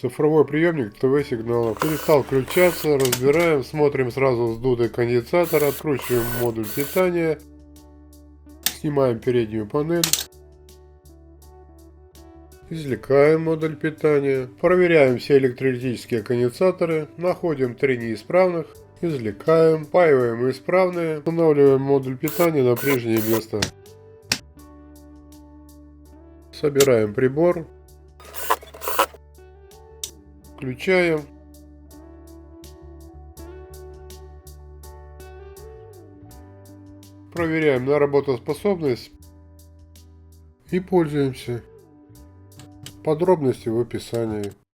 Цифровой приемник ТВ сигналов. Перестал включаться, разбираем, смотрим сразу сдутый конденсатор, откручиваем модуль питания, снимаем переднюю панель, извлекаем модуль питания, проверяем все электролитические конденсаторы, находим 3 неисправных, извлекаем, впаиваем исправные, устанавливаем модуль питания на прежнее место. Собираем прибор, включаем, проверяем на работоспособность и пользуемся. Подробности в описании.